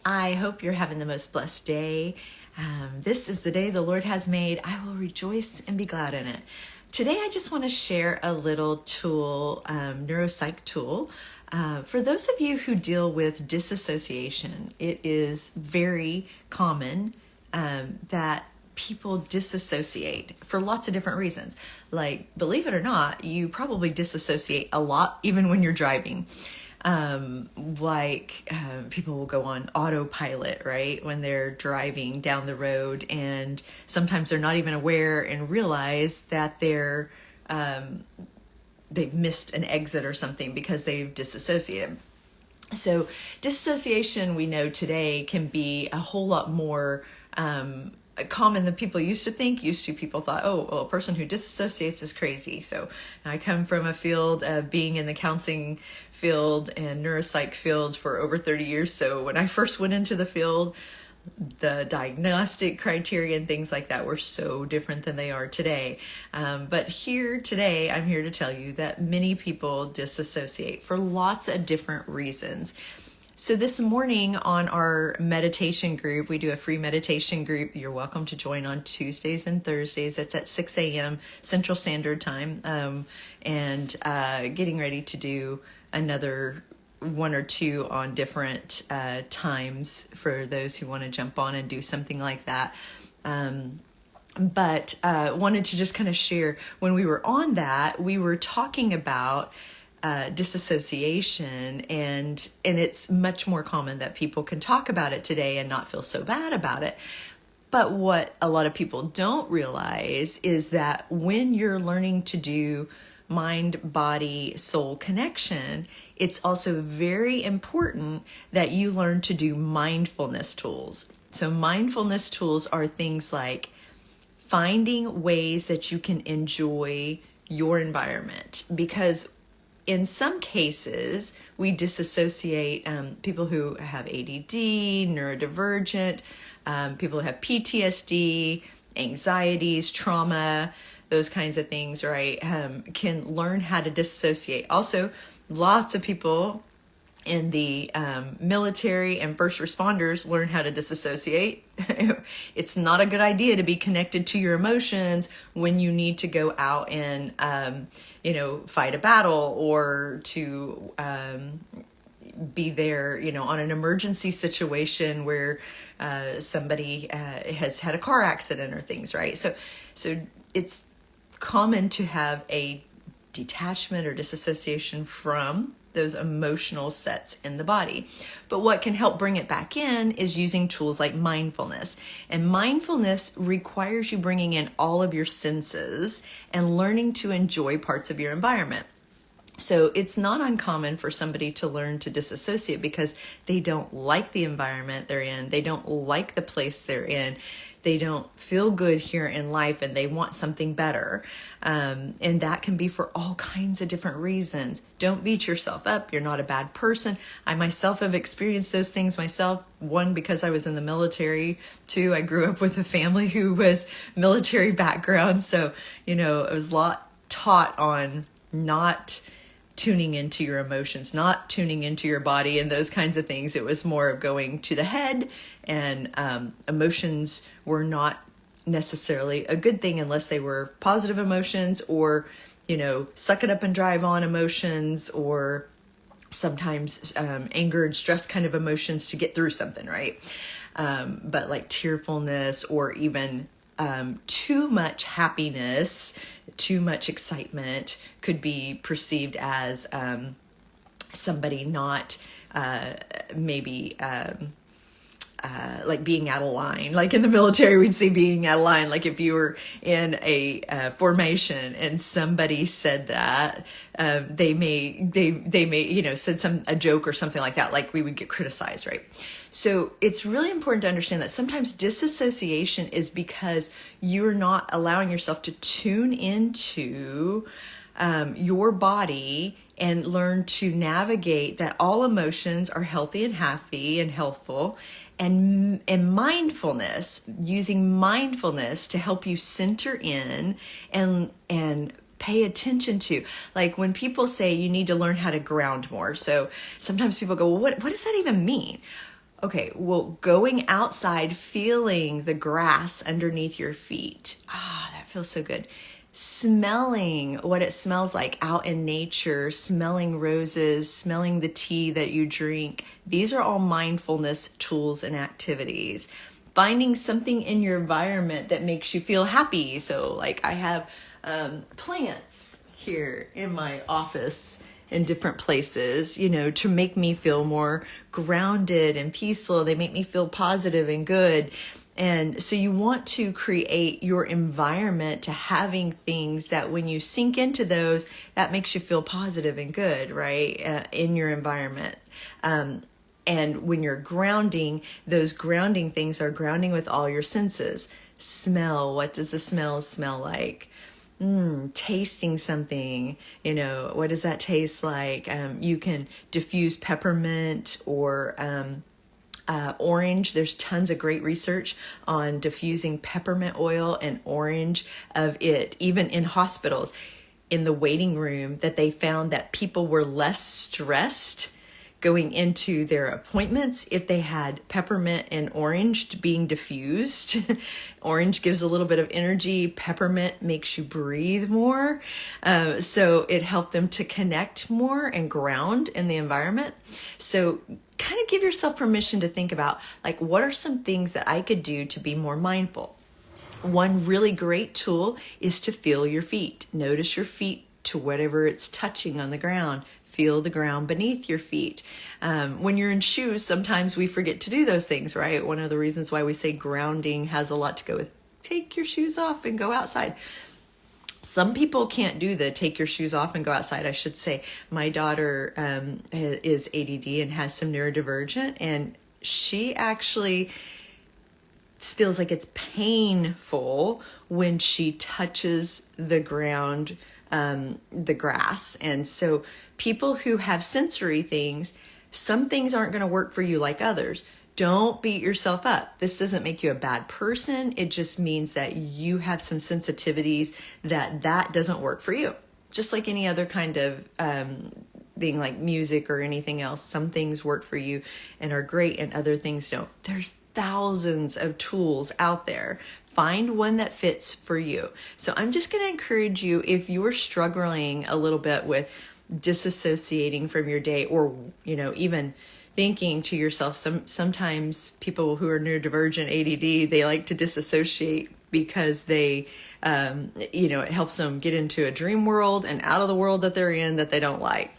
I hope you're having the most blessed day. This is the day the Lord has made. I will rejoice and be glad in it. Today, I just want to share a little tool, neuropsych tool. For those of you who deal with disassociation, it is very common that people disassociate for lots of different reasons. Like, believe it or not, you probably disassociate a lot even when you're driving. People will go on autopilot, right? When they're driving down the road, and sometimes they're not even aware and realize that they've missed an exit or something because they've disassociated. So disassociation, we know today, can be a whole lot more common than people used to think. People thought, oh, well, a person who disassociates is crazy. So I come from a field of being in the counseling field and neuropsych field for over 30 years. So when I first went into the field, the diagnostic criteria and things like that were so different than they are today. But here today, I'm here to tell you that many people disassociate for lots of different reasons. So this morning on our meditation group, we do a free meditation group. You're welcome to join on Tuesdays and Thursdays. It's at 6 a.m. Central Standard Time. And getting ready to do another one or two on different times for those who want to jump on and do something like that. But wanted to just kind of share, when we were on that, we were talking about disassociation, and it's much more common that people can talk about it today and not feel so bad about it. But what a lot of people don't realize is that when you're learning to do mind, body, soul connection, it's also very important that you learn to do mindfulness tools. So mindfulness tools are things like finding ways that you can enjoy your environment, because in some cases, we disassociate people who have ADD, neurodivergent, people who have PTSD, anxieties, trauma, those kinds of things, right, can learn how to disassociate. Also, lots of people in the military and first responders learn how to disassociate. It's not a good idea to be connected to your emotions when you need to go out and, fight a battle, or to be there, on an emergency situation where somebody has had a car accident or things, right? So it's common to have a detachment or disassociation from those emotional sets in the body. But what can help bring it back in is using tools like mindfulness. And mindfulness requires you bringing in all of your senses and learning to enjoy parts of your environment. So it's not uncommon for somebody to learn to disassociate because they don't like the environment they're in. They don't like the place they're in. They don't feel good here in life, and they want something better. And that can be for all kinds of different reasons. Don't beat yourself up. You're not a bad person. I myself have experienced those things myself. One, because I was in the military. Two, I grew up with a family who was military background. So, it was a lot taught on not tuning into your emotions, not tuning into your body and those kinds of things. It was more of going to the head, and emotions were not necessarily a good thing unless they were positive emotions, or, suck it up and drive on emotions, or sometimes anger and stress kind of emotions to get through something, right? But like tearfulness, or even too much happiness, too much excitement could be perceived as somebody not maybe like being out of line. Like in the military, we'd say being out of line. Like if you were in a formation and somebody said that, they may said a joke or something like that, like we would get criticized, right? So it's really important to understand that sometimes disassociation is because you're not allowing yourself to tune into your body and learn to navigate that all emotions are healthy and happy and healthful. And mindfulness, using mindfulness to help you center in and pay attention to. Like when people say you need to learn how to ground more. So sometimes people go, well, what does that even mean? Okay, well, going outside, feeling the grass underneath your feet. That feels so good. Smelling what it smells like out in nature, smelling roses, smelling the tea that you drink. These are all mindfulness tools and activities. Finding something in your environment that makes you feel happy. So like I have plants here in my office in different places, to make me feel more grounded and peaceful. They make me feel positive and good. And so you want to create your environment to having things that when you sink into those, that makes you feel positive and good, right? In your environment. And when you're grounding, those grounding things are grounding with all your senses. Smell, what does the smell smell like? Tasting something, what does that taste like? You can diffuse peppermint or orange. There's tons of great research on diffusing peppermint oil and orange of it, even in hospitals, in the waiting room, that they found that people were less stressed going into their appointments if they had peppermint and orange being diffused. Orange gives a little bit of energy. Peppermint makes you breathe more. So it helped them to connect more and ground in the environment. So kind of give yourself permission to think about, like, what are some things that I could do to be more mindful? One really great tool is to feel your feet. Notice your feet to whatever it's touching on the ground. Feel the ground beneath your feet. When you're in shoes, sometimes we forget to do those things, right? One of the reasons why we say grounding has a lot to go with take your shoes off and go outside. Some people can't do the take your shoes off and go outside. I should say my daughter is ADD and has some neurodivergent, and she actually feels like it's painful when she touches the ground, the grass. And so people who have sensory things, some things aren't going to work for you like others. Don't beat yourself up. This doesn't make you a bad person. It just means that you have some sensitivities that doesn't work for you. Just like any other kind of thing like music or anything else. Some things work for you and are great and other things don't. There's thousands of tools out there. Find one that fits for you. So I'm just going to encourage you, if you're struggling a little bit with disassociating from your day, or even thinking to yourself, sometimes people who are neurodivergent ADD, they like to disassociate because they it helps them get into a dream world and out of the world that they're in that they don't like.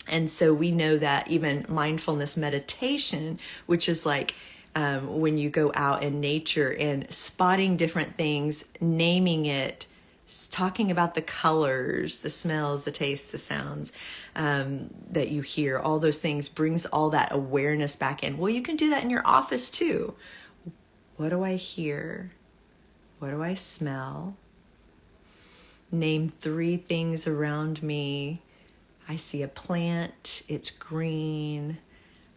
And so we know that even mindfulness meditation, which is like when you go out in nature and spotting different things, naming it, talking about the colors, the smells, the tastes, the sounds that you hear, all those things brings all that awareness back in. Well, you can do that in your office too. What do I hear? What do I smell? Name 3 things around me. I see a plant, it's green.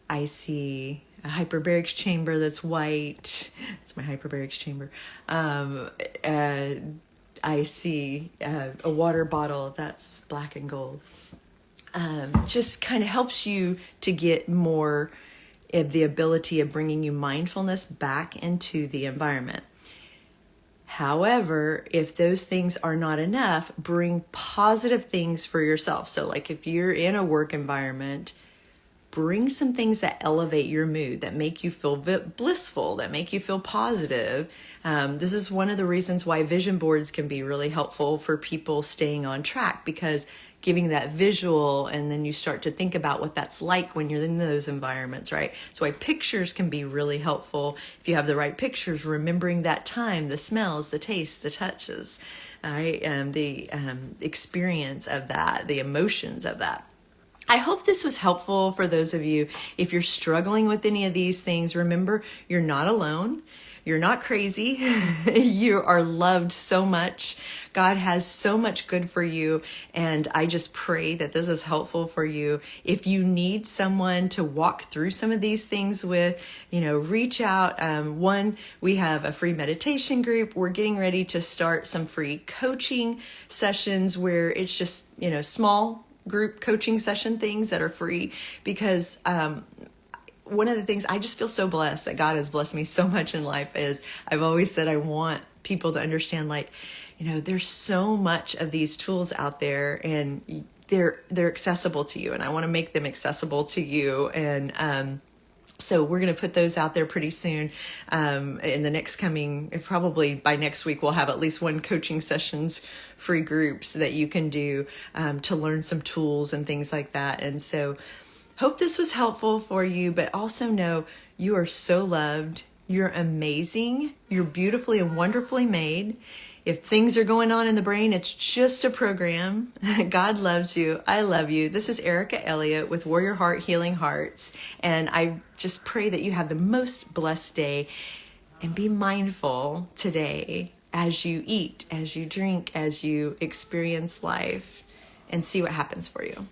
I see a hyperbaric chamber that's white. It's my hyperbaric chamber. I see a water bottle that's black and gold. Just kind of helps you to get more of the ability of bringing you mindfulness back into the environment. However, if those things are not enough, bring positive things for yourself. So like if you're in a work environment, bring some things that elevate your mood, that make you feel blissful, that make you feel positive. This is one of the reasons why vision boards can be really helpful for people staying on track, because giving that visual, and then you start to think about what that's like when you're in those environments, right? That's why pictures can be really helpful. If you have the right pictures, remembering that time, the smells, the tastes, the touches, right? The experience of that, the emotions of that. I hope this was helpful for those of you. If you're struggling with any of these things, remember, you're not alone. You're not crazy. You are loved so much. God has so much good for you. And I just pray that this is helpful for you. If you need someone to walk through some of these things with, reach out. We have a free meditation group. We're getting ready to start some free coaching sessions where it's just, small group coaching session things that are free, because one of the things I just feel so blessed that God has blessed me so much in life is I've always said I want people to understand, like, there's so much of these tools out there, and they're accessible to you, and I want to make them accessible to you. And so we're going to put those out there pretty soon. In the next probably by next week, we'll have at least one coaching sessions, free groups that you can do to learn some tools and things like that. And so hope this was helpful for you, but also know you are so loved. You're amazing. You're beautifully and wonderfully made. If things are going on in the brain, it's just a program. God loves you. I love you. This is Erica Elliott with Warrior Heart Healing Hearts. And I just pray that you have the most blessed day, and be mindful today as you eat, as you drink, as you experience life, and see what happens for you.